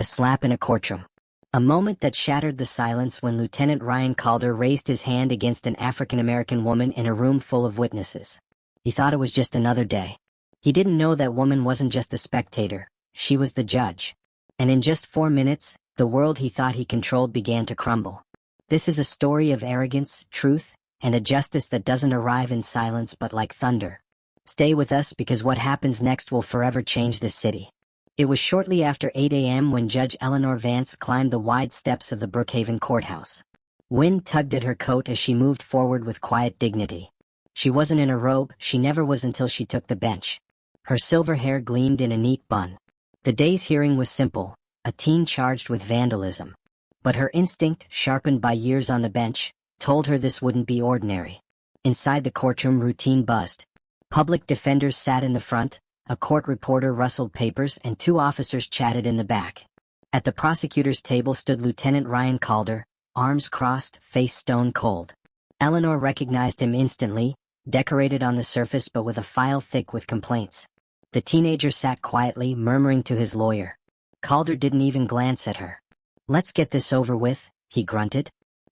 A slap in a courtroom. A moment that shattered the silence when Lieutenant Ryan Calder raised his hand against an African-American woman in a room full of witnesses. He thought it was just another day. He didn't know that woman wasn't just a spectator, she was the judge. And in just 4 minutes, the world he thought he controlled began to crumble. This is a story of arrogance, truth, and a justice that doesn't arrive in silence but like thunder. Stay with us because what happens next will forever change this city. It was shortly after 8 a.m. when Judge Eleanor Vance climbed the wide steps of the Brookhaven courthouse. Wind tugged at her coat as she moved forward with quiet dignity. She wasn't in a robe, she never was until she took the bench. Her silver hair gleamed in a neat bun. The day's hearing was simple, a teen charged with vandalism. But her instinct, sharpened by years on the bench, told her this wouldn't be ordinary. Inside the courtroom, routine buzzed. Public defenders sat in the front, a court reporter rustled papers, and 2 officers chatted in the back. At the prosecutor's table stood Lieutenant Ryan Calder, arms crossed, face stone cold. Eleanor recognized him instantly, decorated on the surface but with a file thick with complaints. The teenager sat quietly, murmuring to his lawyer. Calder didn't even glance at her. "Let's get this over with," he grunted.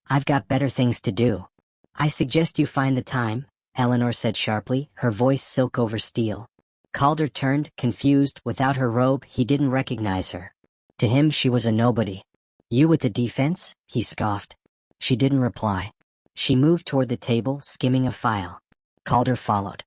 "I've got better things to do." "I suggest you find the time," Eleanor said sharply, her voice silk over steel. Calder turned, confused. Without her robe, he didn't recognize her. To him, she was a nobody. "You with the defense?" he scoffed. She didn't reply. She moved toward the table, skimming a file. Calder followed.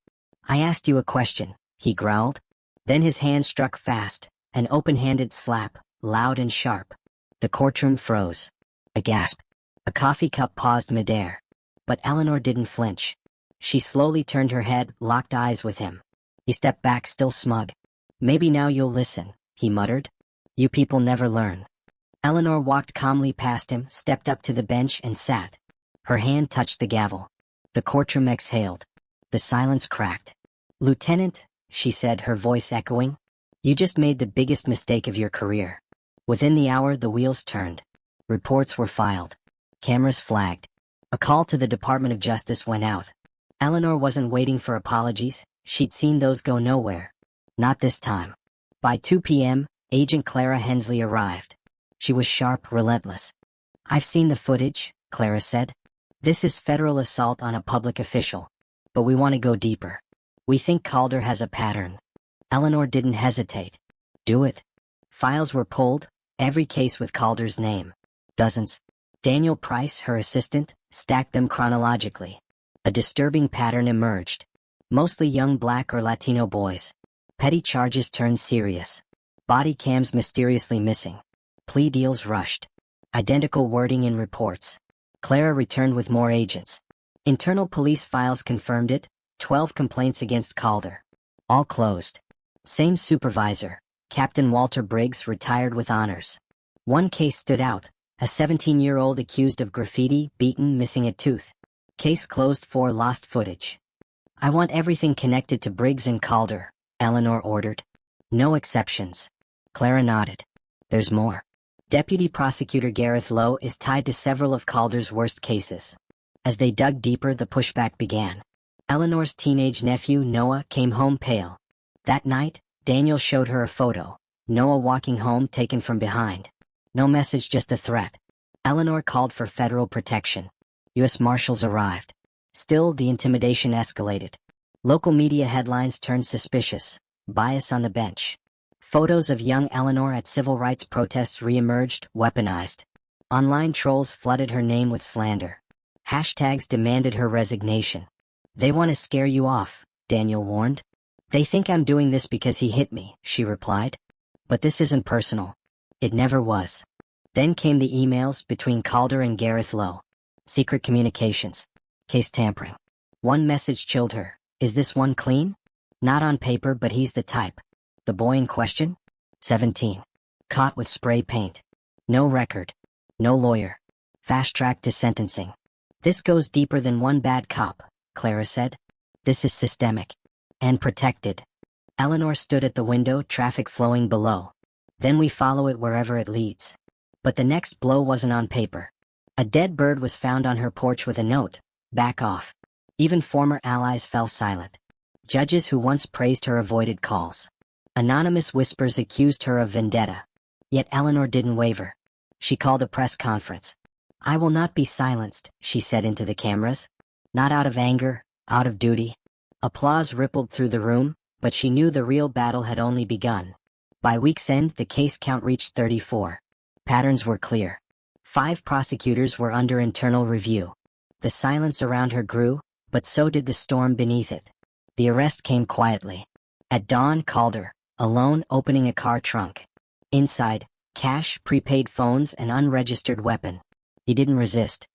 "I asked you a question," he growled. Then his hand struck fast, an open-handed slap, loud and sharp. The courtroom froze. A gasp. A coffee cup paused midair. But Eleanor didn't flinch. She slowly turned her head, locked eyes with him. He stepped back, still smug. "Maybe now you'll listen," he muttered. "You people never learn." Eleanor walked calmly past him, stepped up to the bench and sat. Her hand touched the gavel. The courtroom exhaled. The silence cracked. "Lieutenant," she said, her voice echoing, "you just made the biggest mistake of your career." Within the hour, the wheels turned. Reports were filed. Cameras flagged. A call to the Department of Justice went out. Eleanor wasn't waiting for apologies. She'd seen those go nowhere. Not this time. By 2 p.m., Agent Clara Hensley arrived. She was sharp, relentless. "I've seen the footage," Clara said. "This is federal assault on a public official. But we want to go deeper. We think Calder has a pattern." Eleanor didn't hesitate. "Do it." Files were pulled, every case with Calder's name. Dozens. Daniel Price, her assistant, stacked them chronologically. A disturbing pattern emerged. Mostly young Black or Latino boys. Petty charges turned serious. Body cams mysteriously missing. Plea deals rushed. Identical wording in reports. Clara returned with more agents. Internal police files confirmed it, 12 complaints against Calder. All closed. Same supervisor, Captain Walter Briggs, retired with honors. One case stood out, a 17-year-old accused of graffiti, beaten, missing a tooth. Case closed for lost footage. "I want everything connected to Briggs and Calder," Eleanor ordered. "No exceptions." Clara nodded. "There's more. Deputy Prosecutor Gareth Lowe is tied to several of Calder's worst cases." As they dug deeper, the pushback began. Eleanor's teenage nephew, Noah, came home pale. That night, Daniel showed her a photo. Noah walking home, taken from behind. No message, just a threat. Eleanor called for federal protection. U.S. Marshals arrived. Still, the intimidation escalated. Local media headlines turned suspicious. Bias on the bench. Photos of young Eleanor at civil rights protests re-emerged, weaponized. Online trolls flooded her name with slander. Hashtags demanded her resignation. "They want to scare you off," Daniel warned. "They think I'm doing this because he hit me," she replied. "But this isn't personal." It never was. Then came the emails between Calder and Gareth Lowe. Secret communications. Case tampering. One message chilled her. "Is this one clean?" "Not on paper, but he's the type." The boy in question? 17. Caught with spray paint. No record. No lawyer. Fast-tracked to sentencing. "This goes deeper than one bad cop," Clara said. "This is systemic. And protected." Eleanor stood at the window, traffic flowing below. "Then we follow it wherever it leads." But the next blow wasn't on paper. A dead bird was found on her porch with a note, "Back off." Even former allies fell silent. Judges who once praised her avoided calls. Anonymous whispers accused her of vendetta. Yet Eleanor didn't waver. She called a press conference. "I will not be silenced," she said into the cameras. Not out of anger, out of duty. Applause rippled through the room, but she knew the real battle had only begun. By week's end, the case count reached 34. Patterns were clear. 5 prosecutors were under internal review. The silence around her grew, but so did the storm beneath it. The arrest came quietly. At dawn, Calder, alone, opening a car trunk. Inside, cash, prepaid phones, and unregistered weapon. He didn't resist.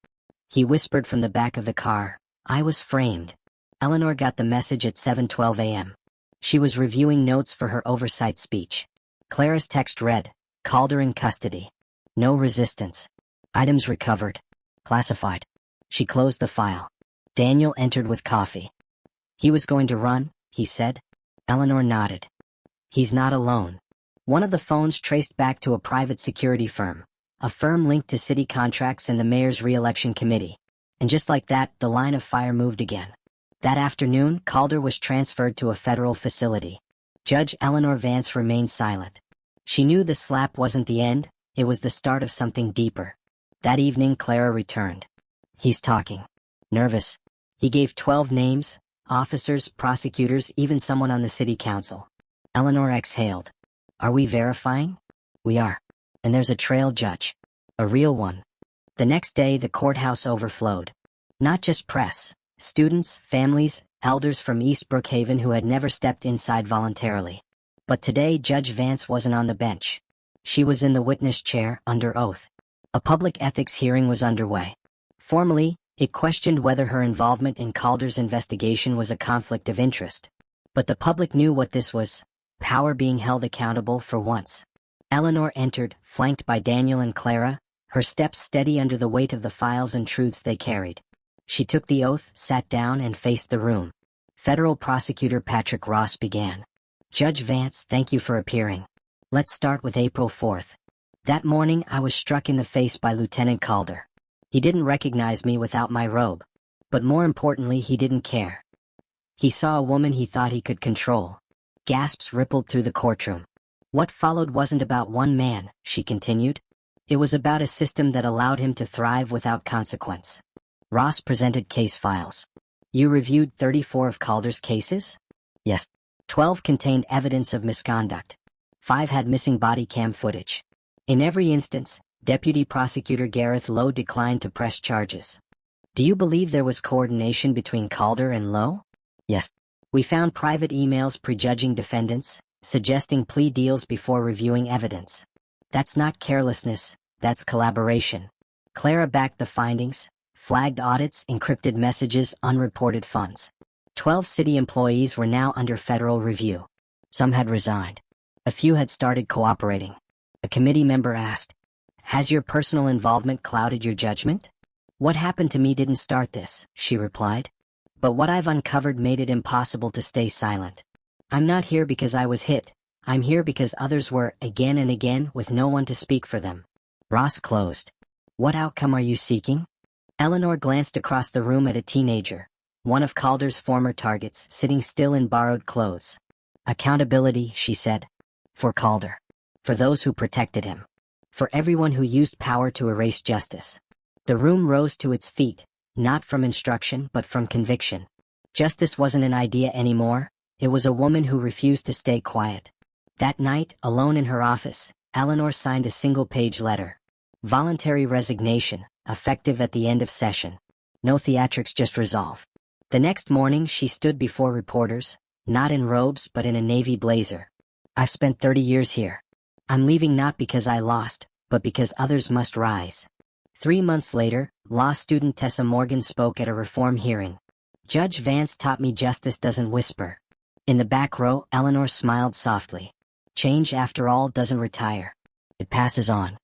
He whispered from the back of the car, "I was framed." Eleanor got the message at 7:12 a.m. She was reviewing notes for her oversight speech. Clara's text read, "Calder in custody. No resistance. Items recovered. Classified." She closed the file. Daniel entered with coffee. "He was going to run," he said. Eleanor nodded. "He's not alone." One of the phones traced back to a private security firm, a firm linked to city contracts and the mayor's re-election committee. And just like that, the line of fire moved again. That afternoon, Calder was transferred to a federal facility. Judge Eleanor Vance remained silent. She knew the slap wasn't the end, it was the start of something deeper. That evening, Clara returned. "He's talking. Nervous." He gave 12 names, officers, prosecutors, even someone on the city council. Eleanor exhaled. "Are we verifying?" "We are. And there's a trail, Judge. A real one." The next day, the courthouse overflowed. Not just press, students, families, elders from East Brookhaven who had never stepped inside voluntarily. But today, Judge Vance wasn't on the bench. She was in the witness chair, under oath. A public ethics hearing was underway. Formally, it questioned whether her involvement in Calder's investigation was a conflict of interest. But the public knew what this was: power being held accountable for once. Eleanor entered, flanked by Daniel and Clara, her steps steady under the weight of the files and truths they carried. She took the oath, sat down, and faced the room. Federal Prosecutor Patrick Ross began. "Judge Vance, thank you for appearing. Let's start with April 4th. That morning, I was struck in the face by Lieutenant Calder. He didn't recognize me without my robe. But more importantly, he didn't care. He saw a woman he thought he could control." Gasps rippled through the courtroom. "What followed wasn't about one man," she continued. "It was about a system that allowed him to thrive without consequence." Ross presented case files. "You reviewed 34 of Calder's cases?" "Yes." 12 contained evidence of misconduct. 5 had missing body cam footage. In every instance, Deputy Prosecutor Gareth Lowe declined to press charges. "Do you believe there was coordination between Calder and Lowe?" "Yes." "We found private emails prejudging defendants, suggesting plea deals before reviewing evidence. That's not carelessness, that's collaboration." Clara backed the findings: flagged audits, encrypted messages, unreported funds. 12 city employees were now under federal review. Some had resigned. A few had started cooperating. A committee member asked, "Has your personal involvement clouded your judgment?" "What happened to me didn't start this," she replied. "But what I've uncovered made it impossible to stay silent. I'm not here because I was hit. I'm here because others were, again and again, with no one to speak for them." Ross closed. "What outcome are you seeking?" Eleanor glanced across the room at a teenager, one of Calder's former targets, sitting still in borrowed clothes. "Accountability," she said. "For Calder. For those who protected him. For everyone who used power to erase justice." The room rose to its feet, not from instruction but from conviction. Justice wasn't an idea anymore, it was a woman who refused to stay quiet. That night, alone in her office, Eleanor signed a single-page letter. Voluntary resignation, effective at the end of session. No theatrics, just resolve. The next morning, she stood before reporters, not in robes but in a navy blazer. "I've spent 30 years here. I'm leaving not because I lost, but because others must rise." 3 months later, law student Tessa Morgan spoke at a reform hearing. "Judge Vance taught me justice doesn't whisper." In the back row, Eleanor smiled softly. "Change, after all, doesn't retire. It passes on."